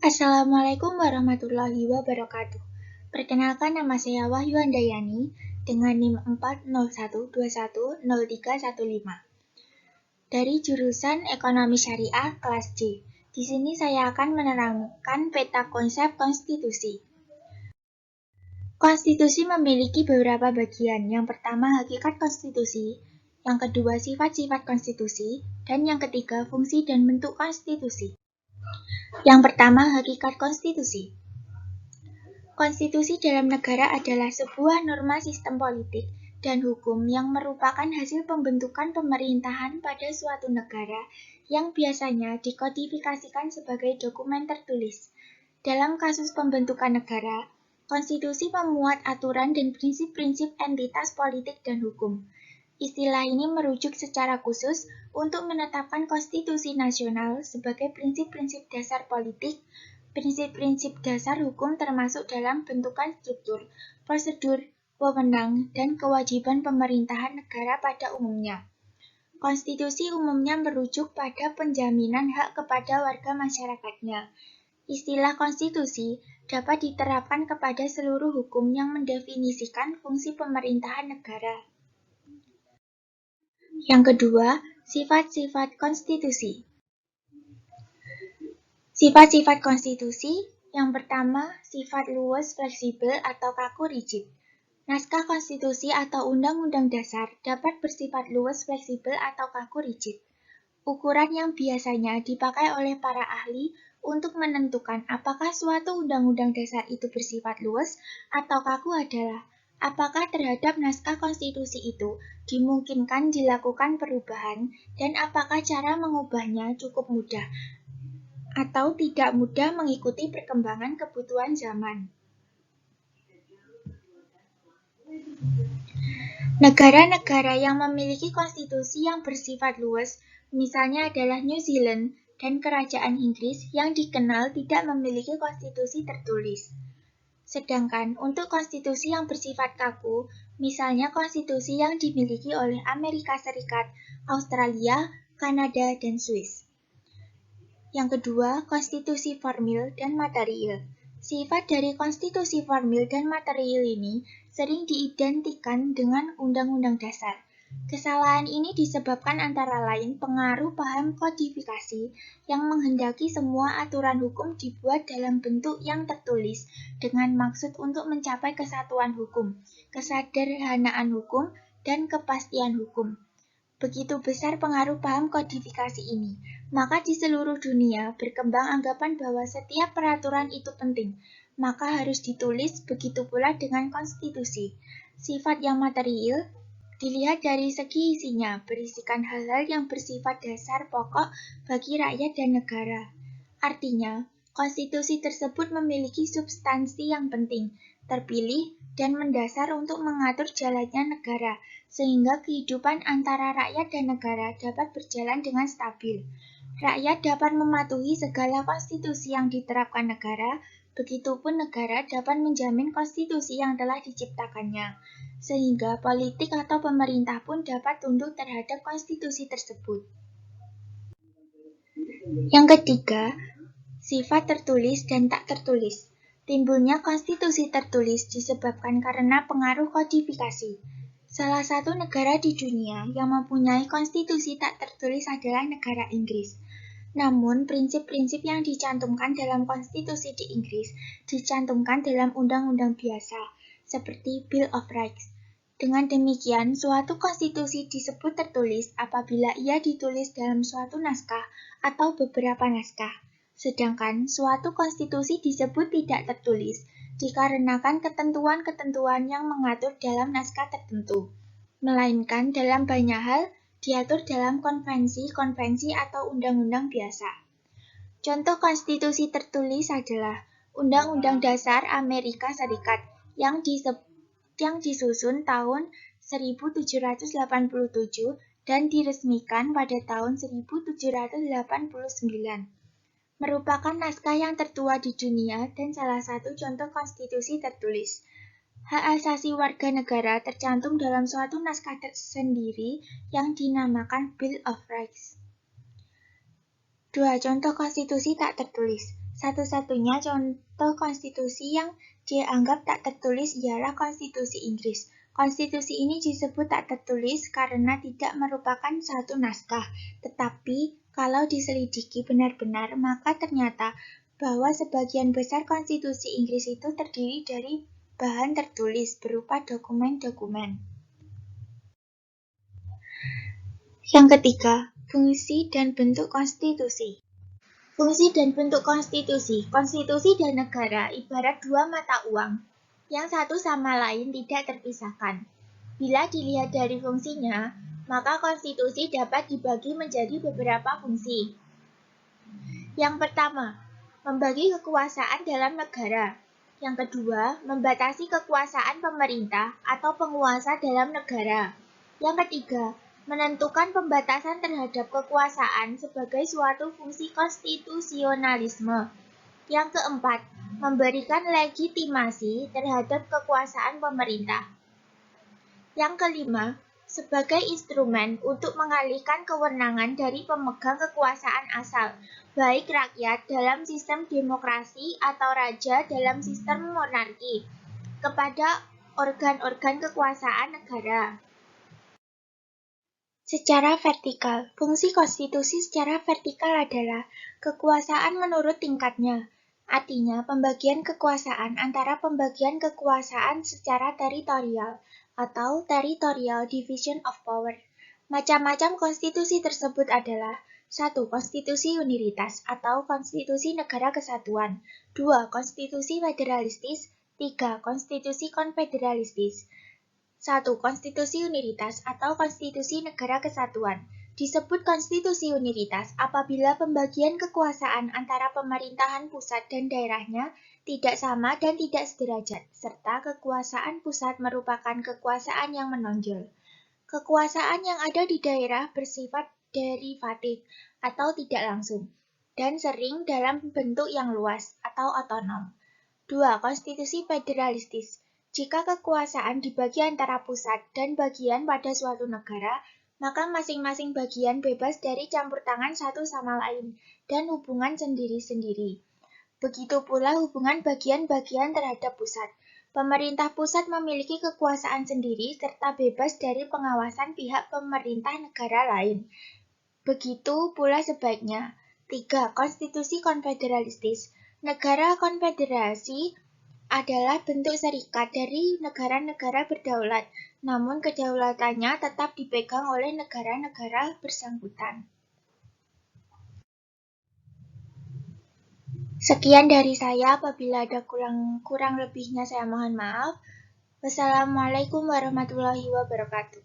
Assalamualaikum warahmatullahi wabarakatuh. Perkenalkan, nama saya Wahyu Handayani dengan NIM 401210315 dari jurusan Ekonomi Syariah kelas C. Di sini saya akan menerangkan peta konsep konstitusi. Konstitusi memiliki beberapa bagian. Yang pertama, hakikat konstitusi. Yang kedua, sifat-sifat konstitusi. Dan yang ketiga, fungsi dan bentuk konstitusi. Yang pertama, hakikat konstitusi. Konstitusi dalam negara adalah sebuah norma sistem politik dan hukum yang merupakan hasil pembentukan pemerintahan pada suatu negara yang biasanya dikodifikasikan sebagai dokumen tertulis. Dalam kasus pembentukan negara, konstitusi memuat aturan dan prinsip-prinsip entitas politik dan hukum. Istilah ini merujuk secara khusus untuk menetapkan konstitusi nasional sebagai prinsip-prinsip dasar politik, prinsip-prinsip dasar hukum termasuk dalam bentukan struktur, prosedur, wewenang, dan kewajiban pemerintahan negara pada umumnya. Konstitusi umumnya merujuk pada penjaminan hak kepada warga masyarakatnya. Istilah konstitusi dapat diterapkan kepada seluruh hukum yang mendefinisikan fungsi pemerintahan negara. Yang kedua, sifat-sifat konstitusi. Sifat-sifat konstitusi, yang pertama, sifat luwes, fleksibel, atau kaku rigid. Naskah konstitusi atau undang-undang dasar dapat bersifat luwes, fleksibel, atau kaku rigid. Ukuran yang biasanya dipakai oleh para ahli untuk menentukan apakah suatu undang-undang dasar itu bersifat luwes atau kaku adalah apakah terhadap naskah konstitusi itu dimungkinkan dilakukan perubahan dan apakah cara mengubahnya cukup mudah atau tidak mudah mengikuti perkembangan kebutuhan zaman. Negara-negara yang memiliki konstitusi yang bersifat luas, misalnya adalah New Zealand dan Kerajaan Inggris yang dikenal tidak memiliki konstitusi tertulis. Sedangkan untuk konstitusi yang bersifat kaku, misalnya konstitusi yang dimiliki oleh Amerika Serikat, Australia, Kanada, dan Swiss. Yang kedua, konstitusi formil dan material. Sifat dari konstitusi formil dan material ini sering diidentikan dengan undang-undang dasar. Kesalahan ini disebabkan antara lain pengaruh paham kodifikasi yang menghendaki semua aturan hukum dibuat dalam bentuk yang tertulis dengan maksud untuk mencapai kesatuan hukum, kesederhanaan hukum, dan kepastian hukum. Begitu besar pengaruh paham kodifikasi ini, maka di seluruh dunia berkembang anggapan bahwa setiap peraturan itu penting, maka harus ditulis, begitu pula dengan konstitusi. Sifat yang material dilihat dari segi isinya, berisikan hal-hal yang bersifat dasar pokok bagi rakyat dan negara. Artinya, konstitusi tersebut memiliki substansi yang penting, terpilih, dan mendasar untuk mengatur jalannya negara, sehingga kehidupan antara rakyat dan negara dapat berjalan dengan stabil. Rakyat dapat mematuhi segala konstitusi yang diterapkan negara, begitupun negara dapat menjamin konstitusi yang telah diciptakannya, sehingga politik atau pemerintah pun dapat tunduk terhadap konstitusi tersebut. Yang ketiga, sifat tertulis dan tak tertulis. Timbulnya konstitusi tertulis disebabkan karena pengaruh kodifikasi. Salah satu negara di dunia yang mempunyai konstitusi tak tertulis adalah negara Inggris. Namun, prinsip-prinsip yang dicantumkan dalam konstitusi di Inggris dicantumkan dalam undang-undang biasa, seperti Bill of Rights. Dengan demikian, suatu konstitusi disebut tertulis apabila ia ditulis dalam suatu naskah atau beberapa naskah. Sedangkan suatu konstitusi disebut tidak tertulis dikarenakan ketentuan-ketentuan yang mengatur dalam naskah tertentu, melainkan dalam banyak hal diatur dalam konvensi-konvensi atau undang-undang biasa. Contoh konstitusi tertulis adalah Undang-Undang Dasar Amerika Serikat yang disusun tahun 1787 dan diresmikan pada tahun 1789. Merupakan naskah yang tertua di dunia dan salah satu contoh konstitusi tertulis. Hak asasi warga negara tercantum dalam suatu naskah tersendiri yang dinamakan Bill of Rights. 2. Contoh konstitusi tak tertulis. Satu-satunya contoh konstitusi yang dianggap tak tertulis ialah Konstitusi Inggris. Konstitusi ini disebut tak tertulis karena tidak merupakan satu naskah, tetapi kalau diselidiki benar-benar, maka ternyata bahwa sebagian besar konstitusi Inggris itu terdiri dari bahan tertulis berupa dokumen-dokumen. Yang ketiga, fungsi dan bentuk konstitusi. Fungsi dan bentuk konstitusi. Konstitusi dan negara ibarat dua mata uang, yang satu sama lain tidak terpisahkan. Bila dilihat dari fungsinya, maka konstitusi dapat dibagi menjadi beberapa fungsi. Yang pertama, membagi kekuasaan dalam negara. Yang kedua, membatasi kekuasaan pemerintah atau penguasa dalam negara. Yang ketiga, menentukan pembatasan terhadap kekuasaan sebagai suatu fungsi konstitusionalisme. Yang keempat, memberikan legitimasi terhadap kekuasaan pemerintah. Yang kelima, sebagai instrumen untuk mengalihkan kewenangan dari pemegang kekuasaan asal, baik rakyat dalam sistem demokrasi atau raja dalam sistem monarki, kepada organ-organ kekuasaan negara. Secara vertikal, fungsi konstitusi secara vertikal adalah kekuasaan menurut tingkatnya. Artinya, pembagian kekuasaan antara pembagian kekuasaan secara teritorial atau territorial division of power. Macam-macam konstitusi tersebut adalah 1. Konstitusi uniritas atau konstitusi negara kesatuan. 2. Konstitusi federalistis. 3. Konstitusi konfederalistis. 1. Konstitusi uniritas atau konstitusi negara kesatuan. Disebut konstitusi uniritas apabila pembagian kekuasaan antara pemerintahan pusat dan daerahnya tidak sama dan tidak sederajat, serta kekuasaan pusat merupakan kekuasaan yang menonjol. Kekuasaan yang ada di daerah bersifat derivatif atau tidak langsung, dan sering dalam bentuk yang luas atau otonom. 2. Konstitusi federalistis. Jika kekuasaan dibagi antara pusat dan bagian pada suatu negara, maka masing-masing bagian bebas dari campur tangan satu sama lain dan hubungan sendiri-sendiri. Begitu pula hubungan bagian-bagian terhadap pusat. Pemerintah pusat memiliki kekuasaan sendiri serta bebas dari pengawasan pihak pemerintah negara lain. Begitu pula sebaliknya. 3. Konstitusi konfederalistis. Negara konfederasi adalah bentuk serikat dari negara-negara berdaulat, namun kedaulatannya tetap dipegang oleh negara-negara bersangkutan. Sekian dari saya, apabila ada kurang lebihnya saya mohon maaf. Wassalamualaikum warahmatullahi wabarakatuh.